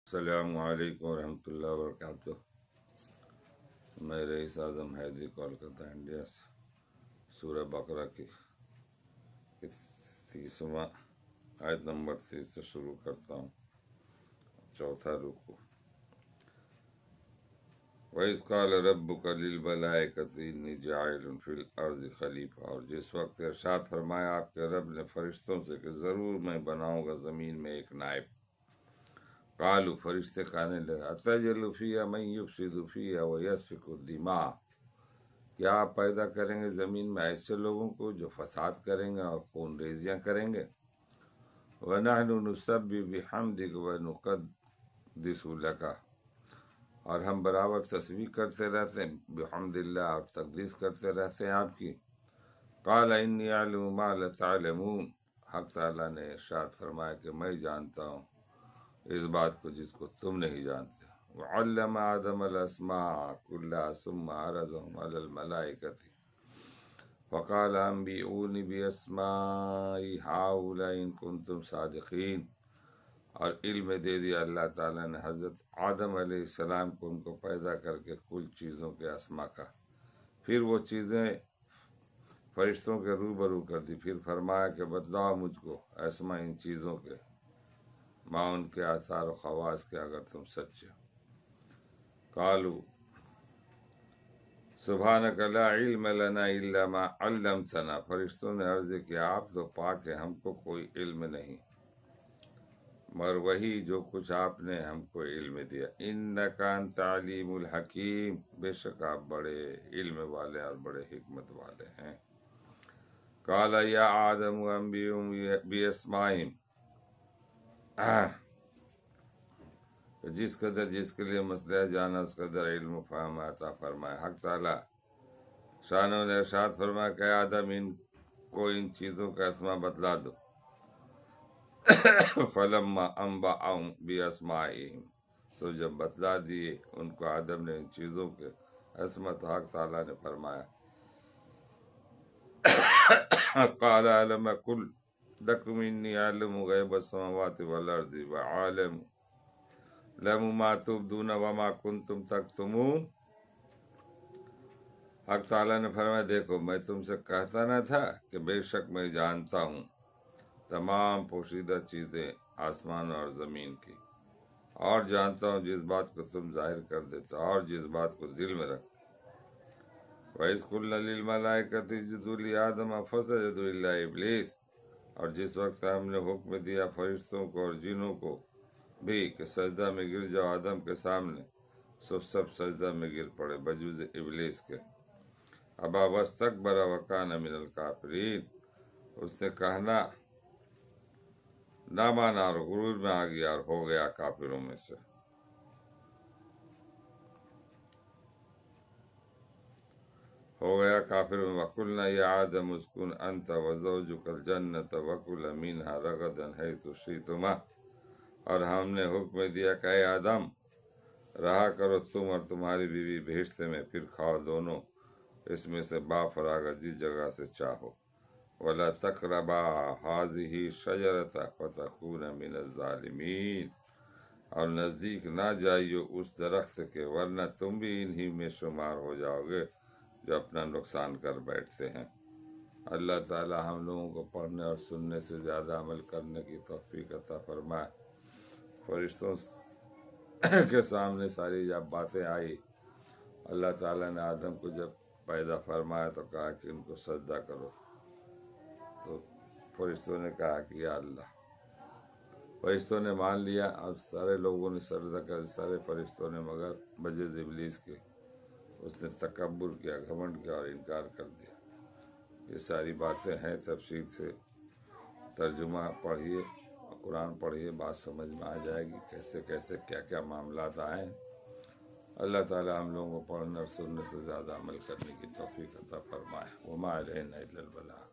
السلام علیکم ورحمۃ اللہ وبرکاتہ۔ میں رئیس اعظم حیدری کولکتہ انڈیا سے سورہ بقرہ کی 30واں آیت نمبر 30 سے شروع کرتا ہوں، چوتھا رکوع۔ وَإِذْ قَالَ رَبُّكَ لِلْمَلَائِكَةِ إِنِّي جَاعِلٌ فِي الْأَرْضِ خلیفہ، اور جس وقت ارشاد فرمایا آپ کے رب نے فرشتوں سے کہ ضرور میں بناؤں گا زمین میں ایک نائب۔ قالوا، فرشتے کہنے لگے، أَتَجْعَلُ فِيهَا مَن يُفْسِدُ فِيهَا وَيَسْفِكُ الدِّمَاءَ، کیا آپ پیدا کریں گے زمین میں ایسے لوگوں کو جو فساد کریں گے اور خون ریزیاں کریں گے؟ وَنَحْنُ نُسَبِّحُ بِحَمْدِكَ وَنُقَدِّسُ لَكَ، اور ہم برابر تسبیح کرتے رہتے ہیں بحمد اللہ اور تقدیس کرتے رہتے ہیں آپ کی۔ قَالَ إِنِّي أَعْلَمُ مَا لَا تَعْلَمُونَ، حق تعالیٰ نے ارشاد فرمایا کہ میں جانتا ہوں اس بات کو جس کو تم نہیں جانتے۔ وَعَلَّمَ آدَمَ الْأَسْمَاءَ كُلَّهَا ثُمَّ عَرَضَهُمْ عَلَى الْمَلَائِكَةِ فَقَالَ أَنبِئُونِي بِأَسْمَاءِ هَؤُلَاءِ إِن كُنتُمْ صَادِقِينَ، اور علم دے دیا اللہ تعالیٰ نے حضرت آدم علیہ السلام کو ان کو پیدا کر کے کل چیزوں کے اسما کا۔ پھر وہ چیزیں فرشتوں کے روبرو کر دی، پھر فرمایا کہ بتلاؤ مجھ کو اسما ان چیزوں کے، ماں ان کے آثار و خواص کے، اگر تم سچے۔ قالوا سبحانک لا علم لنا الا ما علمتنا، فرشتوں نے عرض کیا آپ تو پاک ہے، ہم کو کوئی علم نہیں مگر وہی جو کچھ آپ نے ہم کو علم دیا۔ انک انت علیم الحکیم، بے شک آپ بڑے علم والے اور بڑے حکمت والے ہیں۔ قال یا آدم انبئہم باسمائہم، جس کے لیے مسئلہ جانا اس قدر علم و فہم عطا فرمائے۔ حق تعالیٰ شانوں نے ارشاد فرمایا کہ آدم ان کو ان چیزوں کا اسما بتلا دو۔ فلما انبأہم باسمائہم، تو جب بتلا دیے ان کو آدم نے ان چیزوں کے اسما، تو حق تعالیٰ نے فرمایا قال الم اقل لکم انی اعلم غیب السماوات والارض وعالم ما تبدون وما کنتم تکتمون۔ حق تعالیٰ نے فرمایا دیکھو میں تم سے کہتا نہ تھا کہ بے شک میں جانتا ہوں تمام پوشیدہ چیزیں آسمان اور زمین کی، اور جانتا ہوں جس بات کو تم ظاہر کر دیتا اور جس بات کو دل میں رکھتے۔ وَإِذْ قُلْنَا لِلْمَلَائِكَةِ اسْجُدُوا لِآدَمَ فَسَجَدُوا إِلَّا إِبْلِيسَ، اور جس وقت ہم نے حکم دیا فرشتوں کو اور جنوں کو بھی کہ سجدہ میں گر جاؤ آدم کے سامنے، سب سجدہ میں گر پڑے بجوز ابلیس کے۔ ابا واستکبر وکان من الکافرین، اس نے کہنا نہ مانا اور غرور میں آ گیا اور ہو گیا کافروں میں سے۔ وَقُلْنَا يَا آدَمُ اسْكُنْ أَنْتَ وَزَوْجُكَ الْجَنَّةَ وَكُلَا مِنْهَا رَغَدًا حَيْثُ شِئْتُمَا، اور ہم نے حکم دیا کہ اے آدم رہا کرو تم اور تمہاری بیوی بہشت میں، پھر کھاؤ دونوں اس میں سے بافراغ جس جگہ سے چاہو۔ وَلَا تَقْرَبَا هَٰذِهِ الشَّجَرَةَ فَتَكُونَ مِنَ الظَّالِمِينَ، اور نزدیک نہ جائیو اس درخت کے ورنہ تم بھی انہی میں شمار ہو جاؤ گے جو اپنا نقصان کر بیٹھتے ہیں۔ اللہ تعالی ہم لوگوں کو پڑھنے اور سننے سے زیادہ عمل کرنے کی توفیق عطا فرمائے۔ فرشتوں کے سامنے ساری جب باتیں آئی، اللہ تعالیٰ نے آدم کو جب پیدا فرمایا تو کہا کہ ان کو سجدہ کرو، تو فرشتوں نے کہا کہ یا اللہ، فرشتوں نے مان لیا اور سارے لوگوں نے سجدہ کر، سارے فرشتوں نے، مگر بجز ابلیس کے اس نے تکبر کیا، گھمنڈ کیا اور انکار کر دیا۔ یہ ساری باتیں ہیں، تفصیل سے ترجمہ پڑھیے، قرآن پڑھیے، بات سمجھ میں آ جائے گی کیسے کیسے کیا کیا معاملات آئے ہیں۔ اللہ تعالی ہم لوگوں کو پڑھنے اور سننے سے زیادہ عمل کرنے کی توفیق عطا فرمائے۔ وما علینا الا البلاغ۔